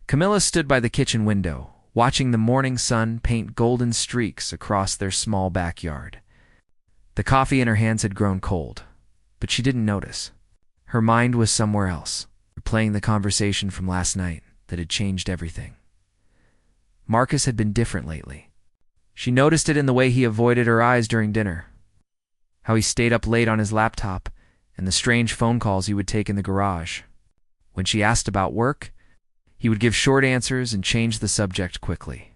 Camilla stood by the kitchen window, watching the morning sun paint golden streaks across their small backyard. The coffee in her hands had grown cold, but she didn't notice. Her mind was somewhere else, replaying the conversation from last night that had changed everything. Marcus had been different lately. She noticed it in the way he avoided her eyes during dinner, how he stayed up late on his laptop, and the strange phone calls he would take in the garage. When she asked about work, he would give short answers and change the subject quickly.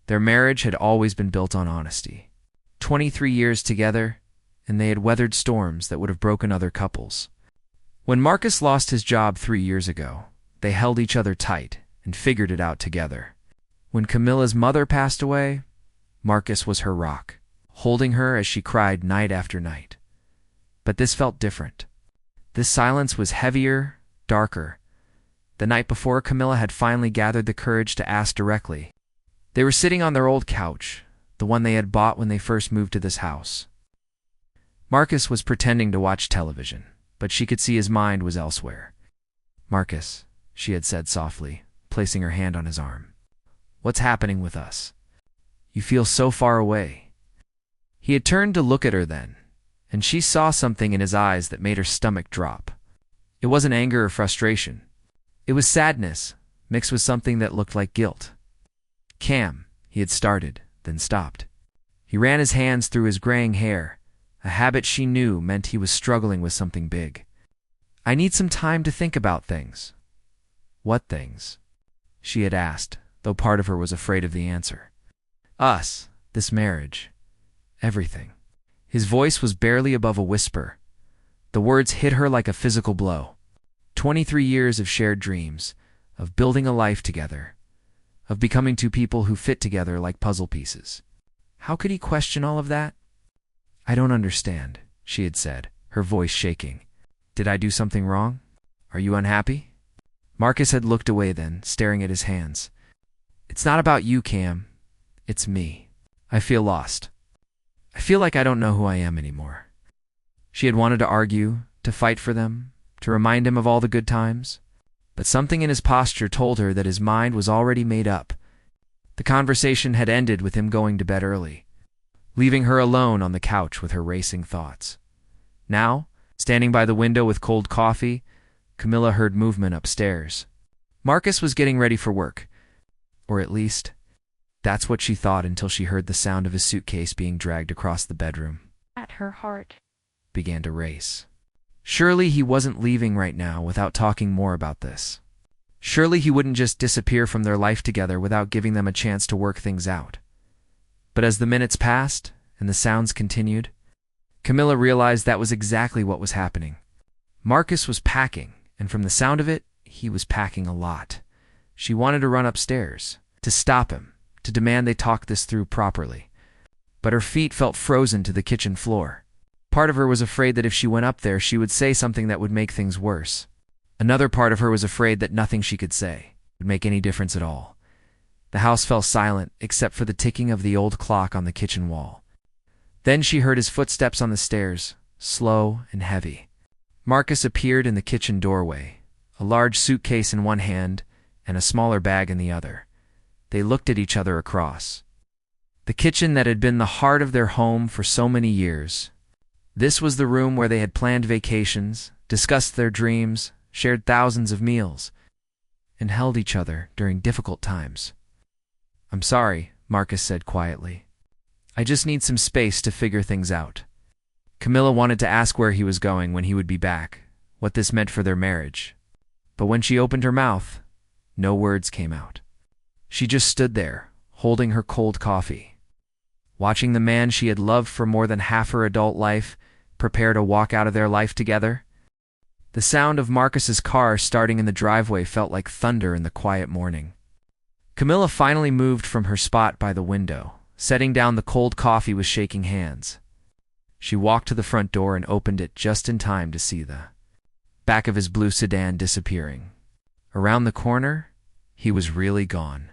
Their marriage had always been built on honesty. 23 years together, and they had weathered storms that would have broken other couples. When Marcus lost his job 3 years ago, they held each other tight and figured it out together. When Camilla's mother passed away, Marcus was her rock, holding her as she cried night after night. But this felt different. This silence was heavier, darker. The night before, Camilla had finally gathered the courage to ask directly. They were sitting on their old couch, the one they had bought when they first moved to this house. Marcus was pretending to watch television, but she could see his mind was elsewhere. "Marcus," she had said softly, placing her hand on his arm. "What's happening with us? You feel so far away." He had turned to look at her then, and she saw something in his eyes that made her stomach drop. It wasn't anger or frustration. It was sadness, mixed with something that looked like guilt. "Cam," he had started, then stopped. He ran his hands through his graying hair, a habit she knew meant he was struggling with something big. "I need some time to think about things." "What things?" she had asked, though part of her was afraid of the answer. "Us, this marriage, everything." His voice was barely above a whisper. The words hit her like a physical blow. 23 years of shared dreams, of building a life together, of becoming two people who fit together like puzzle pieces. How could he question all of that? "I don't understand," she had said, her voice shaking. "Did I do something wrong? Are you unhappy?" Marcus had looked away then, staring at his hands. "It's not about you, Cam. It's me. I feel lost. I feel like I don't know who I am anymore." She had wanted to argue, to fight for them, to remind him of all the good times, but something in his posture told her that his mind was already made up. The conversation had ended with him going to bed early, leaving her alone on the couch with her racing thoughts. Now, standing by the window with cold coffee, Camilla heard movement upstairs. Marcus was getting ready for work, or at least, that's what she thought until she heard the sound of his suitcase being dragged across the bedroom. Her heart began to race. Surely he wasn't leaving right now without talking more about this. Surely he wouldn't just disappear from their life together without giving them a chance to work things out. But as the minutes passed and the sounds continued, Camilla realized that was exactly what was happening. Marcus was packing, and from the sound of it, he was packing a lot. She wanted to run upstairs, to stop him, to demand they talk this through properly. But her feet felt frozen to the kitchen floor. Part of her was afraid that if she went up there, she would say something that would make things worse. Another part of her was afraid that nothing she could say would make any difference at all. The house fell silent except for the ticking of the old clock on the kitchen wall. Then she heard his footsteps on the stairs, slow and heavy. Marcus appeared in the kitchen doorway, a large suitcase in one hand and a smaller bag in the other. They looked at each other across. The kitchen that had been the heart of their home for so many years. This was the room where they had planned vacations, discussed their dreams, shared thousands of meals, and held each other during difficult times. "I'm sorry," Marcus said quietly. "I just need some space to figure things out." Camilla wanted to ask where he was going, when he would be back, what this meant for their marriage. But when she opened her mouth, no words came out. She just stood there, holding her cold coffee, watching the man she had loved for more than half her adult life prepare to walk out of their life together. The sound of Marcus's car starting in the driveway felt like thunder in the quiet morning. Camilla finally moved from her spot by the window, setting down the cold coffee with shaking hands. She walked to the front door and opened it just in time to see the back of his blue sedan disappearing. Around the corner, he was really gone.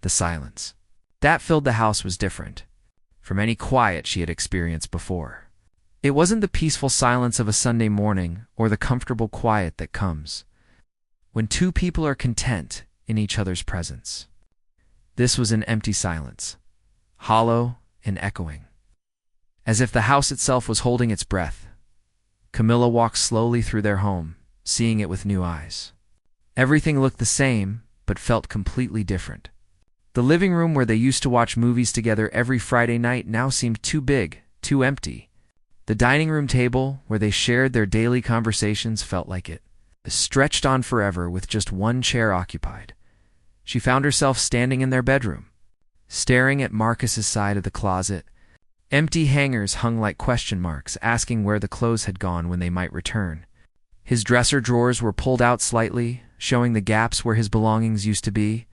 The silence that filled the house was different from any quiet she had experienced before. It wasn't the peaceful silence of a Sunday morning or the comfortable quiet that comes when two people are content in each other's presence. This was an empty silence, hollow and echoing. As if the house itself was holding its breath, Camilla walked slowly through their home, seeing it with new eyes. Everything looked the same, but felt completely different. The living room where they used to watch movies together every Friday night now seemed too big, too empty. The dining room table, where they shared their daily conversations, felt like it stretched on forever with just one chair occupied. She found herself standing in their bedroom, staring at Marcus's side of the closet. Empty hangers hung like question marks, asking where the clothes had gone when they might return. His dresser drawers were pulled out slightly, showing the gaps where his belongings used to be.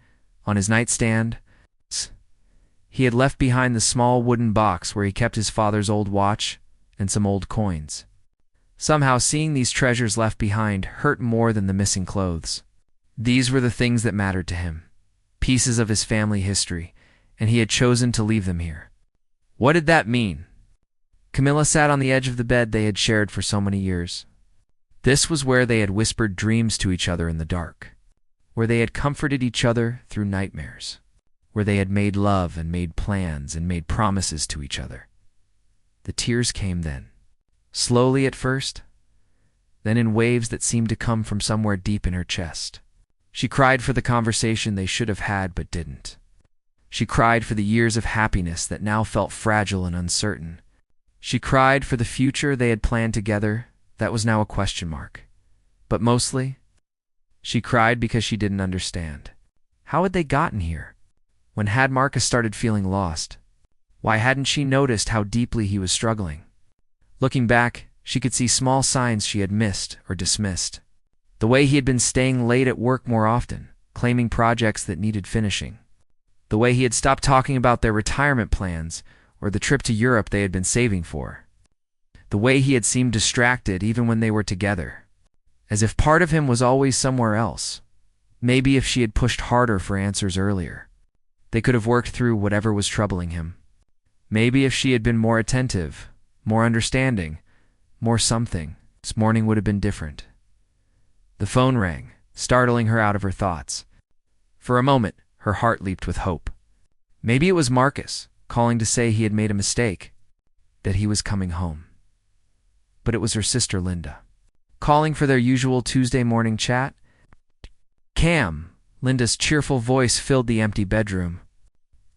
On his nightstand, he had left behind the small wooden box where he kept his father's old watch and some old coins. Somehow, seeing these treasures left behind hurt more than the missing clothes. These were the things that mattered to him, pieces of his family history, and he had chosen to leave them here. What did that mean? Camilla sat on the edge of the bed they had shared for so many years. This was where they had whispered dreams to each other in the dark, where they had comforted each other through nightmares, where they had made love and made plans and made promises to each other. The tears came then, slowly at first, then in waves that seemed to come from somewhere deep in her chest. She cried for the conversation they should have had but didn't. She cried for the years of happiness that now felt fragile and uncertain. She cried for the future they had planned together that was now a question mark. But mostly, she cried because she didn't understand. How had they gotten here? When had Marcus started feeling lost? Why hadn't she noticed how deeply he was struggling? Looking back, she could see small signs she had missed or dismissed. The way he had been staying late at work more often, claiming projects that needed finishing. The way he had stopped talking about their retirement plans or the trip to Europe they had been saving for. The way he had seemed distracted even when they were together, as if part of him was always somewhere else. Maybe if she had pushed harder for answers earlier, they could have worked through whatever was troubling him. Maybe if she had been more attentive, more understanding, more something, this morning would have been different. The phone rang, startling her out of her thoughts. For a moment, her heart leaped with hope. Maybe it was Marcus, calling to say he had made a mistake, that he was coming home. But it was her sister Linda, calling for their usual Tuesday morning chat. Cam, Linda's cheerful voice filled the empty bedroom.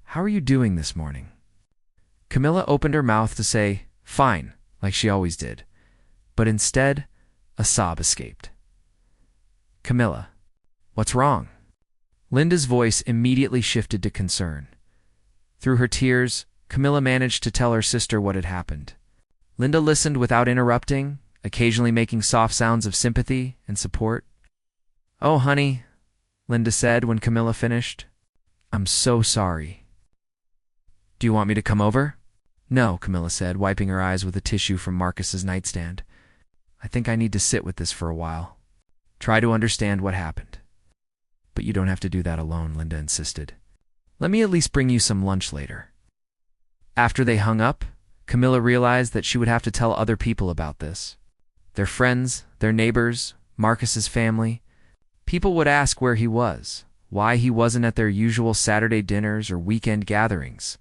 How are you doing this morning? Camilla opened her mouth to say, fine, like she always did, but instead, a sob escaped. Camilla, what's wrong? Linda's voice immediately shifted to concern. Through her tears, Camilla managed to tell her sister what had happened. Linda listened without interrupting, occasionally making soft sounds of sympathy and support. Oh, honey, Linda said when Camilla finished. I'm so sorry. Do you want me to come over? No, Camilla said, wiping her eyes with a tissue from Marcus's nightstand. I think I need to sit with this for a while. Try to understand what happened. But you don't have to do that alone, Linda insisted. Let me at least bring you some lunch later. After they hung up, Camilla realized that she would have to tell other people about this. Their friends, their neighbors, Marcus's family. People would ask where he was, why he wasn't at their usual Saturday dinners or weekend gatherings.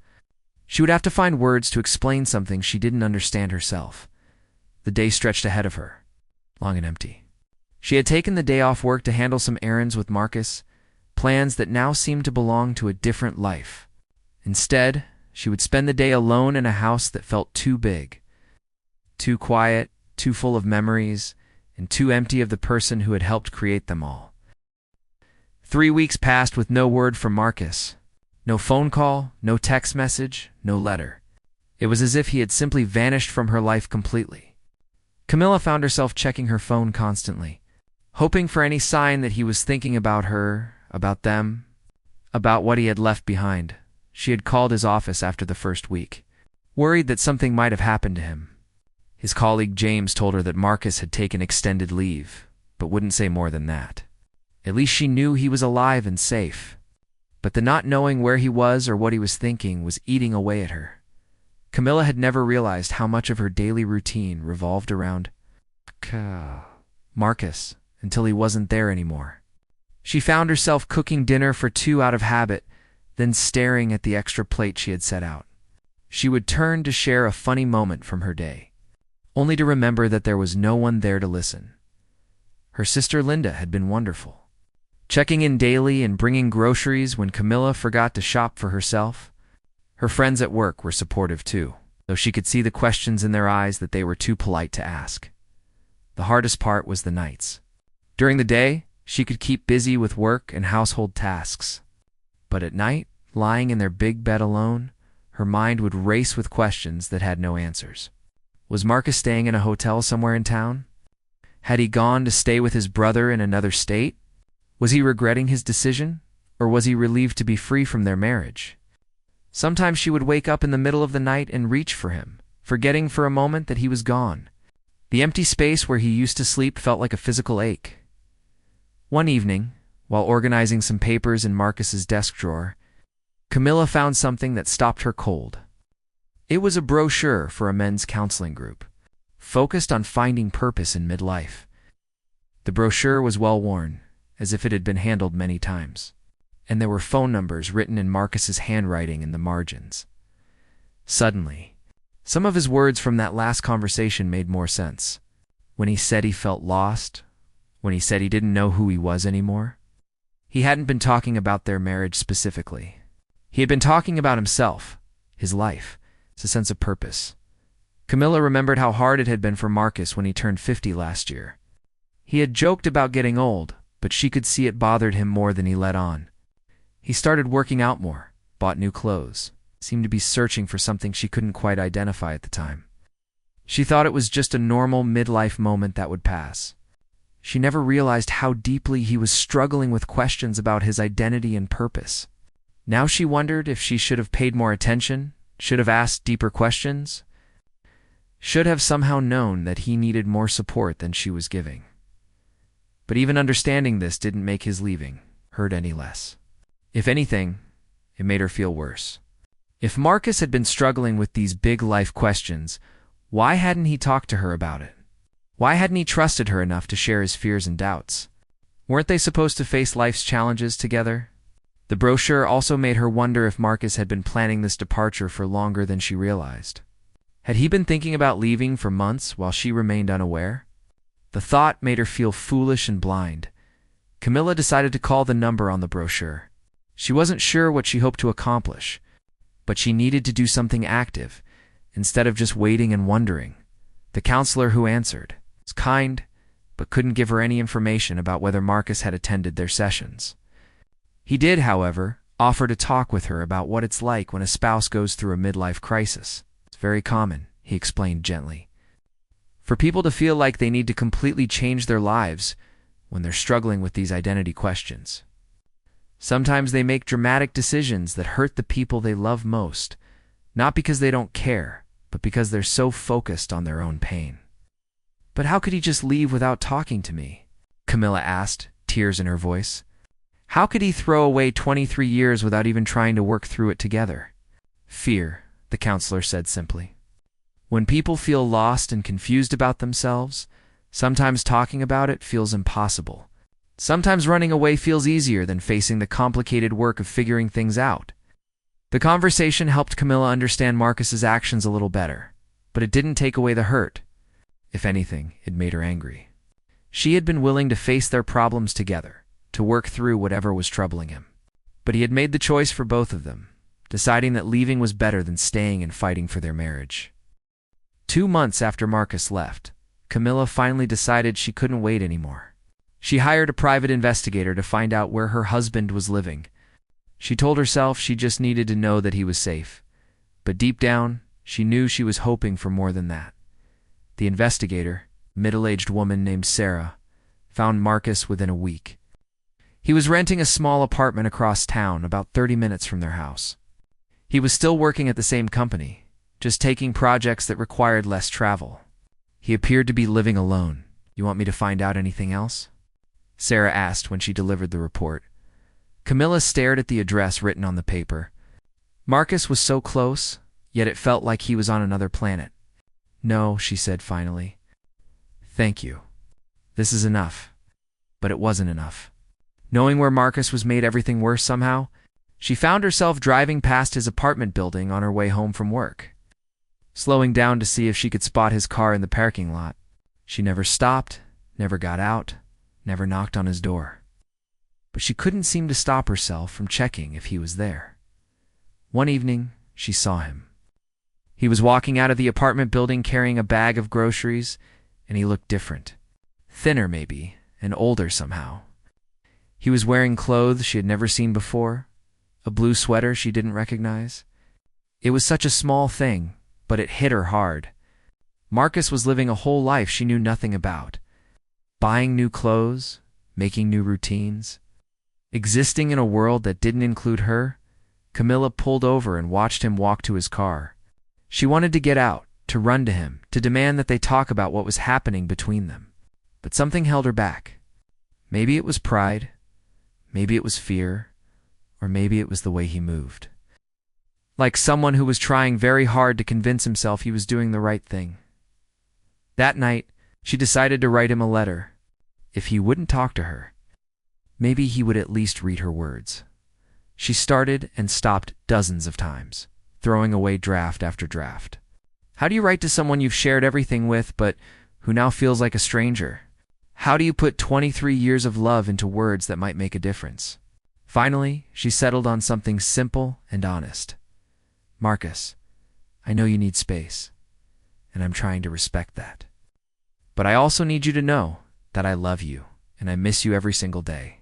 She would have to find words to explain something she didn't understand herself. The day stretched ahead of her, long and empty. She had taken the day off work to handle some errands with Marcus, plans that now seemed to belong to a different life. Instead, she would spend the day alone in a house that felt too big, too quiet, too full of memories, and too empty of the person who had helped create them all. 3 weeks passed with no word from Marcus. No phone call, no text message, no letter. It was as if he had simply vanished from her life completely. Camilla found herself checking her phone constantly, hoping for any sign that he was thinking about her, about them, about what he had left behind. She had called his office after the first week, worried that something might have happened to him. His colleague James told her that Marcus had taken extended leave, but wouldn't say more than that. At least she knew he was alive and safe. But the not knowing where he was or what he was thinking was eating away at her. Camilla had never realized how much of her daily routine revolved around Marcus until he wasn't there anymore. She found herself cooking dinner for two out of habit, then staring at the extra plate she had set out. She would turn to share a funny moment from her day, only to remember that there was no one there to listen. Her sister Linda had been wonderful, checking in daily and bringing groceries when Camilla forgot to shop for herself. Her friends at work were supportive too, though she could see the questions in their eyes that they were too polite to ask. The hardest part was the nights. During the day, she could keep busy with work and household tasks. But at night, lying in their big bed alone, her mind would race with questions that had no answers. Was Marcus staying in a hotel somewhere in town? Had he gone to stay with his brother in another state? Was he regretting his decision, or was he relieved to be free from their marriage? Sometimes she would wake up in the middle of the night and reach for him, forgetting for a moment that he was gone. The empty space where he used to sleep felt like a physical ache. One evening, while organizing some papers in Marcus's desk drawer, Camilla found something that stopped her cold. It was a brochure for a men's counseling group, focused on finding purpose in midlife. The brochure was well worn, as if it had been handled many times, and there were phone numbers written in Marcus's handwriting in the margins. Suddenly, some of his words from that last conversation made more sense. When he said he felt lost, when he said he didn't know who he was anymore, he hadn't been talking about their marriage specifically. He had been talking about himself, his life, his sense of purpose. Camilla remembered how hard it had been for Marcus when he turned 50 last year. He had joked about getting old, but she could see it bothered him more than he let on. He started working out more, bought new clothes, seemed to be searching for something she couldn't quite identify at the time. She thought it was just a normal midlife moment that would pass. She never realized how deeply he was struggling with questions about his identity and purpose. Now she wondered if she should have paid more attention, should have asked deeper questions, should have somehow known that he needed more support than she was giving. But even understanding this didn't make his leaving hurt any less. If anything, it made her feel worse. If Marcus had been struggling with these big life questions, why hadn't he talked to her about it? Why hadn't he trusted her enough to share his fears and doubts? Weren't they supposed to face life's challenges together? The brochure also made her wonder if Marcus had been planning this departure for longer than she realized. Had he been thinking about leaving for months while she remained unaware? The thought made her feel foolish and blind. Camilla decided to call the number on the brochure. She wasn't sure what she hoped to accomplish, but she needed to do something active, instead of just waiting and wondering. The counselor who answered was kind, but couldn't give her any information about whether Marcus had attended their sessions. He did, however, offer to talk with her about what it's like when a spouse goes through a midlife crisis. It's very common, he explained gently, for people to feel like they need to completely change their lives when they're struggling with these identity questions. Sometimes they make dramatic decisions that hurt the people they love most, not because they don't care, but because they're so focused on their own pain. But how could he just leave without talking to me? Camilla asked, tears in her voice. How could he throw away 23 years without even trying to work through it together? Fear, the counselor said simply. When people feel lost and confused about themselves, sometimes talking about it feels impossible. Sometimes running away feels easier than facing the complicated work of figuring things out. The conversation helped Camilla understand Marcus's actions a little better, but it didn't take away the hurt. If anything, it made her angry. She had been willing to face their problems together, to work through whatever was troubling him. But he had made the choice for both of them, deciding that leaving was better than staying and fighting for their marriage. 2 months after Marcus left, Camilla finally decided she couldn't wait anymore. She hired a private investigator to find out where her husband was living. She told herself she just needed to know that he was safe, but deep down, she knew she was hoping for more than that. The investigator, a middle-aged woman named Sarah, found Marcus within a week. He was renting a small apartment across town, about 30 minutes from their house. He was still working at the same company, just taking projects that required less travel. He appeared to be living alone. You want me to find out anything else? Sarah asked when she delivered the report. Camilla stared at the address written on the paper. Marcus was so close, yet it felt like he was on another planet. No, she said finally. Thank you. This is enough. But it wasn't enough. Knowing where Marcus was made everything worse somehow, she found herself driving past his apartment building on her way home from work. Slowing down to see if she could spot his car in the parking lot, she never stopped, never got out, never knocked on his door. But she couldn't seem to stop herself from checking if he was there. One evening, she saw him. He was walking out of the apartment building carrying a bag of groceries, and he looked different. Thinner, maybe, and older somehow. He was wearing clothes she had never seen before, a blue sweater she didn't recognize. It was such a small thing, but it hit her hard. Marcus was living a whole life she knew nothing about. Buying new clothes, making new routines. Existing in a world that didn't include her. Camilla pulled over and watched him walk to his car. She wanted to get out, to run to him, to demand that they talk about what was happening between them. But something held her back. Maybe it was pride, maybe it was fear, or maybe it was the way he moved. Like someone who was trying very hard to convince himself he was doing the right thing. That night, she decided to write him a letter. If he wouldn't talk to her, maybe he would at least read her words. She started and stopped dozens of times, throwing away draft after draft. How do you write to someone you've shared everything with, but who now feels like a stranger? How do you put 23 years of love into words that might make a difference? Finally, she settled on something simple and honest. Marcus, I know you need space, and I'm trying to respect that. But I also need you to know that I love you, and I miss you every single day.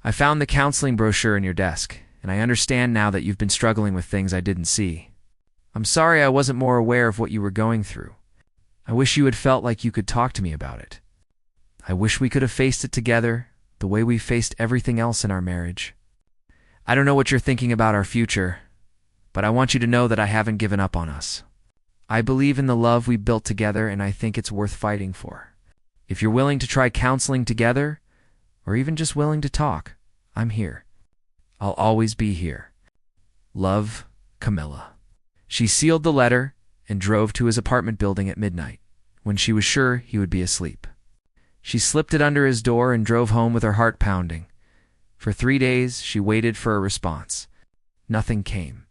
I found the counseling brochure in your desk, and I understand now that you've been struggling with things I didn't see. I'm sorry I wasn't more aware of what you were going through. I wish you had felt like you could talk to me about it. I wish we could have faced it together, the way we faced everything else in our marriage. I don't know what you're thinking about our future, but I want you to know that I haven't given up on us. I believe in the love we built together, and I think it's worth fighting for. If you're willing to try counseling together, or even just willing to talk, I'm here. I'll always be here. Love, Camilla. She sealed the letter and drove to his apartment building at midnight, when she was sure he would be asleep. She slipped it under his door and drove home with her heart pounding. For 3 days, she waited for a response. Nothing came.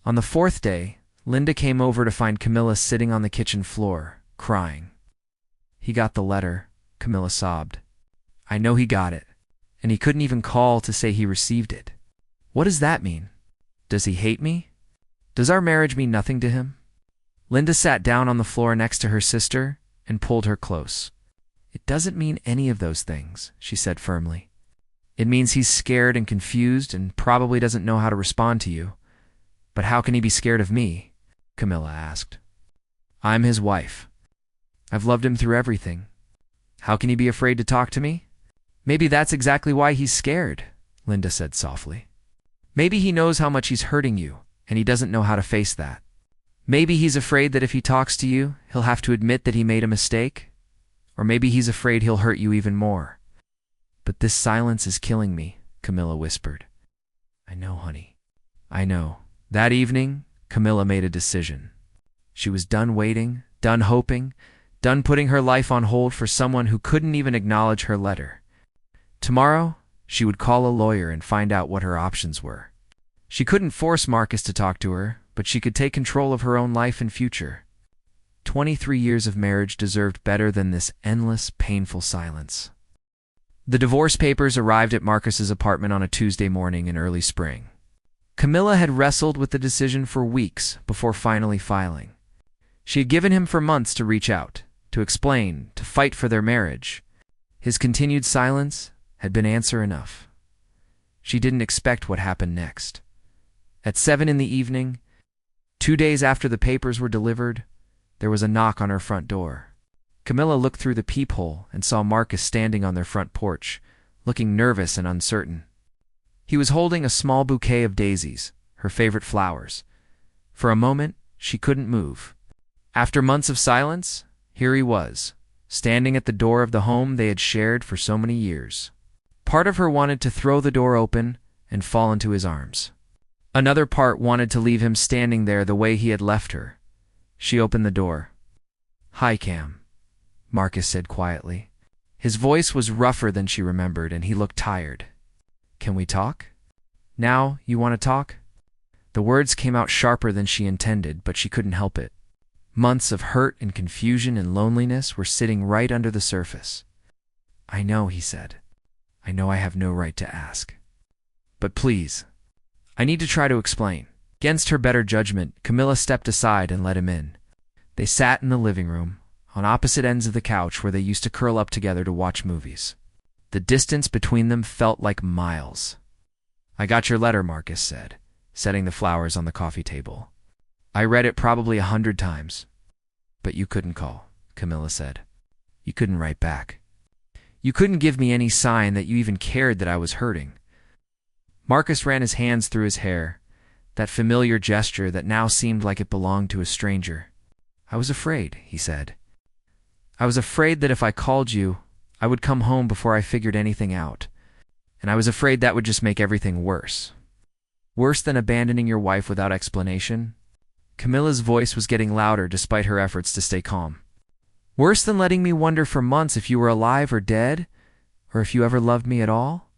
On the 4th day, Linda came over to find Camilla sitting on the kitchen floor, crying. He got the letter, Camilla sobbed. I know he got it, and he couldn't even call to say he received it. What does that mean? Does he hate me? Does our marriage mean nothing to him? Linda sat down on the floor next to her sister and pulled her close. It doesn't mean any of those things, she said firmly. It means he's scared and confused and probably doesn't know how to respond to you. But how can he be scared of me? Camilla asked. I'm his wife. I've loved him through everything. How can he be afraid to talk to me? Maybe that's exactly why he's scared, Linda said softly. Maybe he knows how much he's hurting you, and he doesn't know how to face that. Maybe he's afraid that if he talks to you, he'll have to admit that he made a mistake. Or maybe he's afraid he'll hurt you even more. But this silence is killing me, Camilla whispered. I know, honey. I know. That evening, Camilla made a decision. She was done waiting, done hoping, done putting her life on hold for someone who couldn't even acknowledge her letter. Tomorrow, she would call a lawyer and find out what her options were. She couldn't force Marcus to talk to her, but she could take control of her own life and future. 23 years of marriage deserved better than this endless, painful silence. The divorce papers arrived at Marcus's apartment on a Tuesday morning in early spring. Camilla had wrestled with the decision for weeks before finally filing. She had given him for months to reach out, to explain, to fight for their marriage. His continued silence had been answer enough. She didn't expect what happened next. At 7 in the evening, 2 days after the papers were delivered, there was a knock on her front door. Camilla looked through the peephole and saw Marcus standing on their front porch, looking nervous and uncertain. He was holding a small bouquet of daisies, her favorite flowers. For a moment, she couldn't move. After months of silence, here he was, standing at the door of the home they had shared for so many years. Part of her wanted to throw the door open and fall into his arms. Another part wanted to leave him standing there the way he had left her. She opened the door. Hi, Cam, Marcus said quietly. His voice was rougher than she remembered, and he looked tired. "Can we talk? Now you want to talk?" The words came out sharper than she intended, but she couldn't help it. Months of hurt and confusion and loneliness were sitting right under the surface. "I know," he said. "I know I have no right to ask. But please, I need to try to explain." Against her better judgment, Camilla stepped aside and let him in. They sat in the living room, on opposite ends of the couch where they used to curl up together to watch movies. The distance between them felt like miles. "I got your letter," Marcus said, setting the flowers on the coffee table. "I read it probably 100 times. But you couldn't call," Camilla said. "You couldn't write back. You couldn't give me any sign that you even cared that I was hurting." Marcus ran his hands through his hair, that familiar gesture that now seemed like it belonged to a stranger. "I was afraid," he said. "I was afraid that if I called you, I would come home before I figured anything out. And I was afraid that would just make everything worse. Worse than abandoning your wife without explanation." Camilla's voice was getting louder despite her efforts to stay calm. "Worse than letting me wonder for months if you were alive or dead, or if you ever loved me at all?"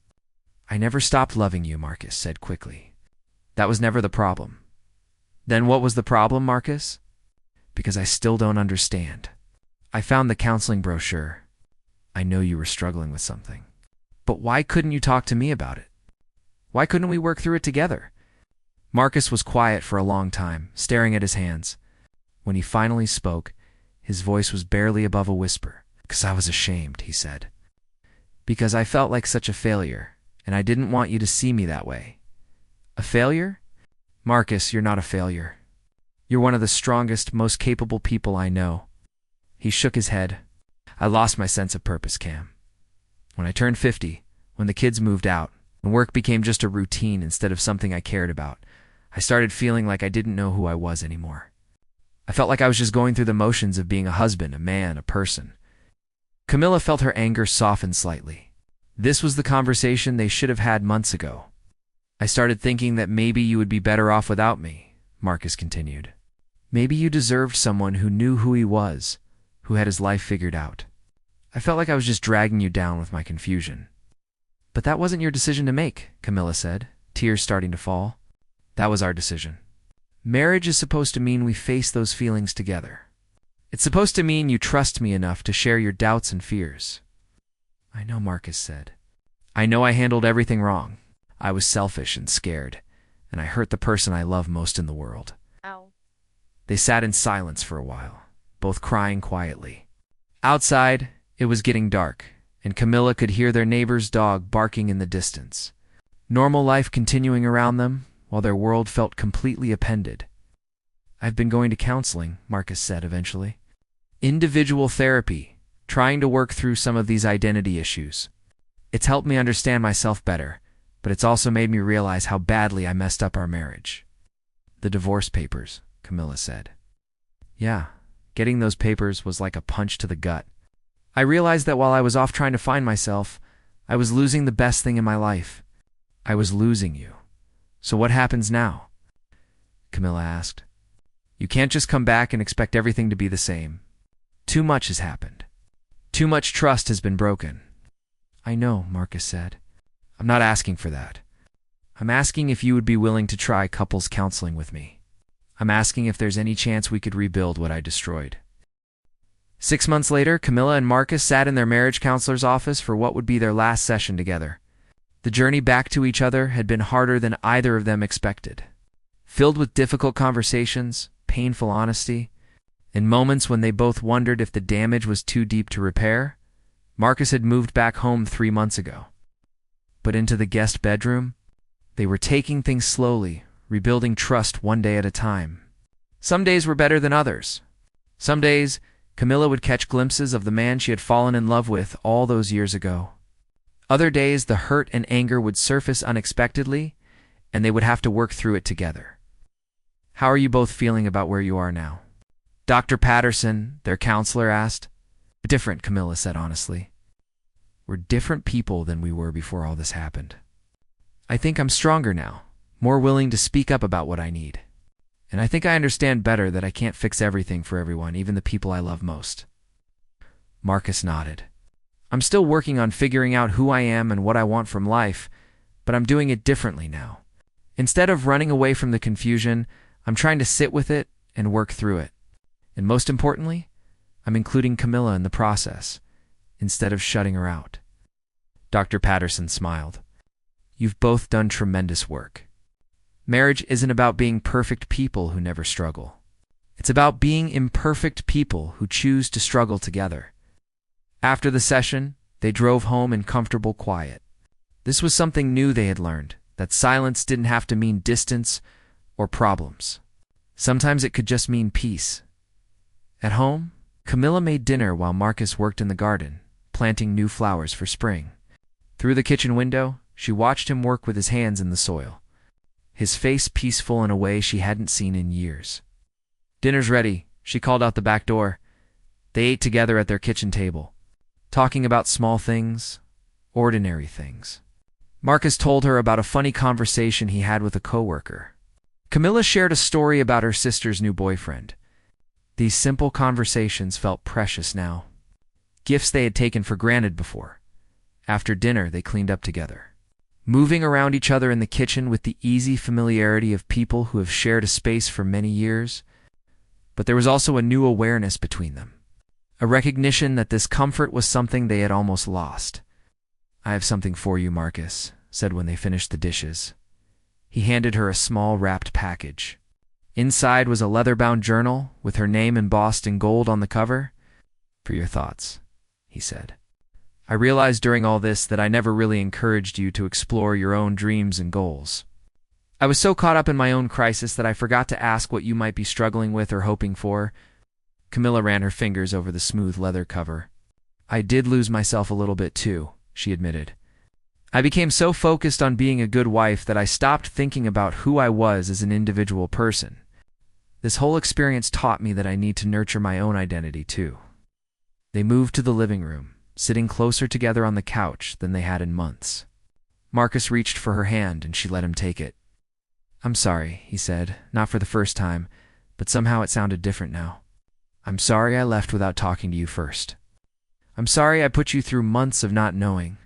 "I never stopped loving you," Marcus said quickly. "That was never the problem." "Then what was the problem, Marcus?" "Because I still don't understand. I found the counseling brochure. I know you were struggling with something. But why couldn't you talk to me about it? Why couldn't we work through it together?" Marcus was quiet for a long time, staring at his hands. When he finally spoke, his voice was barely above a whisper. "Because I was ashamed," he said. "Because I felt like such a failure, and I didn't want you to see me that way." "A failure?" "Marcus, you're not a failure. You're one of the strongest, most capable people I know." He shook his head. "I lost my sense of purpose, Cam. When I turned 50, when the kids moved out, and work became just a routine instead of something I cared about, I started feeling like I didn't know who I was anymore. I felt like I was just going through the motions of being a husband, a man, a person." Camilla felt her anger soften slightly. This was the conversation they should have had months ago. "I started thinking that maybe you would be better off without me," Marcus continued. "Maybe you deserved someone who knew who he was, who had his life figured out. I felt like I was just dragging you down with my confusion." "But that wasn't your decision to make," Camilla said, tears starting to fall. "That was our decision. Marriage is supposed to mean we face those feelings together. It's supposed to mean you trust me enough to share your doubts and fears." "I know," Marcus said. "I know I handled everything wrong. I was selfish and scared, and I hurt the person I love most in the world." Ow. They sat in silence for a while, both crying quietly. Outside, it was getting dark, and Camilla could hear their neighbor's dog barking in the distance. Normal life continuing around them, while their world felt completely upended. "I've been going to counseling," Marcus said eventually. "Individual therapy, trying to work through some of these identity issues. It's helped me understand myself better, but it's also made me realize how badly I messed up our marriage." "The divorce papers," Camilla said. "Yeah, getting those papers was like a punch to the gut. I realized that while I was off trying to find myself, I was losing the best thing in my life. I was losing you. So what happens now?" Camilla asked. "You can't just come back and expect everything to be the same. Too much has happened. Too much trust has been broken." "I know," Marcus said. "I'm not asking for that. I'm asking if you would be willing to try couples counseling with me. I'm asking if there's any chance we could rebuild what I destroyed." 6 months later, Camilla and Marcus sat in their marriage counselor's office for what would be their last session together. The journey back to each other had been harder than either of them expected. Filled with difficult conversations, painful honesty, and moments when they both wondered if the damage was too deep to repair, Marcus had moved back home 3 months ago. But into the guest bedroom, they were taking things slowly, rebuilding trust one day at a time. Some days were better than others. Some days, Camilla would catch glimpses of the man she had fallen in love with all those years ago. Other days, the hurt and anger would surface unexpectedly, and they would have to work through it together. "How are you both feeling about where you are now?" Dr. Patterson, their counselor, asked. "Different," Camilla said honestly. "We're different people than we were before all this happened. I think I'm stronger now, more willing to speak up about what I need. And I think I understand better that I can't fix everything for everyone, even the people I love most." Marcus nodded. I'm still working on figuring out who I am and what I want from life, but I'm doing it differently now. Instead of running away from the confusion, I'm trying to sit with it and work through it. And most importantly, I'm including Camilla in the process, instead of shutting her out. Dr. Patterson smiled. You've both done tremendous work. Marriage isn't about being perfect people who never struggle. It's about being imperfect people who choose to struggle together. After the session, they drove home in comfortable quiet. This was something new they had learned, that silence didn't have to mean distance or problems. Sometimes it could just mean peace. At home, Camilla made dinner while Marcus worked in the garden, planting new flowers for spring. Through the kitchen window, she watched him work with his hands in the soil, his face peaceful in a way she hadn't seen in years. Dinner's ready, she called out the back door. They ate together at their kitchen table, talking about small things, ordinary things. Marcus told her about a funny conversation he had with a coworker. Camilla shared a story about her sister's new boyfriend. These simple conversations felt precious now. Gifts they had taken for granted before. After dinner, they cleaned up together, moving around each other in the kitchen with the easy familiarity of people who have shared a space for many years. But there was also a new awareness between them, a recognition that this comfort was something they had almost lost. I have something for you, Marcus said when they finished the dishes. He handed her a small wrapped package. Inside was a leather-bound journal with her name embossed in gold on the cover. For your thoughts, he said. I realized during all this that I never really encouraged you to explore your own dreams and goals. I was so caught up in my own crisis that I forgot to ask what you might be struggling with or hoping for. Camilla ran her fingers over the smooth leather cover. I did lose myself a little bit too, she admitted. I became so focused on being a good wife that I stopped thinking about who I was as an individual person. This whole experience taught me that I need to nurture my own identity too. They moved to the living room, sitting closer together on the couch than they had in months. Marcus reached for her hand and she let him take it. I'm sorry, he said, not for the first time, but somehow it sounded different now. I'm sorry I left without talking to you first. I'm sorry I put you through months of not knowing.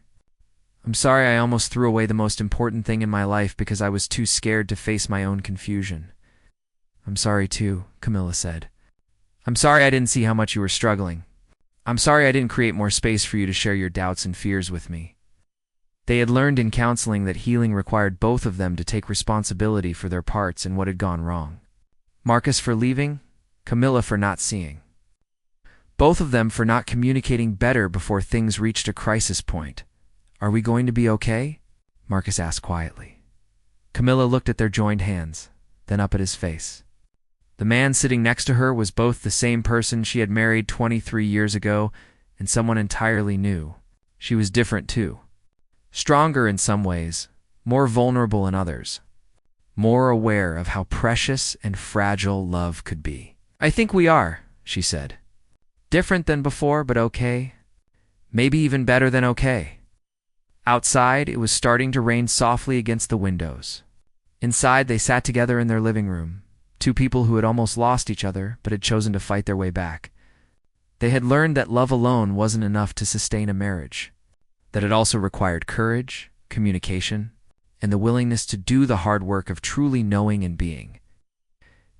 I'm sorry I almost threw away the most important thing in my life because I was too scared to face my own confusion. I'm sorry too, Camilla said. I'm sorry I didn't see how much you were struggling. I'm sorry I didn't create more space for you to share your doubts and fears with me. They had learned in counseling that healing required both of them to take responsibility for their parts in what had gone wrong. Marcus for leaving, Camilla for not seeing. Both of them for not communicating better before things reached a crisis point. Are we going to be okay? Marcus asked quietly. Camilla looked at their joined hands, then up at his face. The man sitting next to her was both the same person she had married 23 years ago and someone entirely new. She was different too. Stronger in some ways, more vulnerable in others. More aware of how precious and fragile love could be. I think we are, she said. Different than before, but okay. Maybe even better than okay. Outside, it was starting to rain softly against the windows. Inside, they sat together in their living room, two people who had almost lost each other but had chosen to fight their way back. They had learned that love alone wasn't enough to sustain a marriage, that it also required courage, communication, and the willingness to do the hard work of truly knowing and being.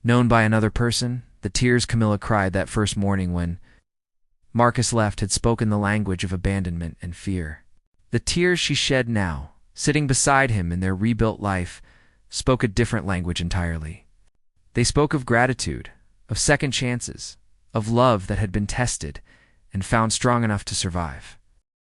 Known by another person, the tears Camilla cried that first morning when Marcus left had spoken the language of abandonment and fear. The tears she shed now, sitting beside him in their rebuilt life, spoke a different language entirely. They spoke of gratitude, of second chances, of love that had been tested and found strong enough to survive.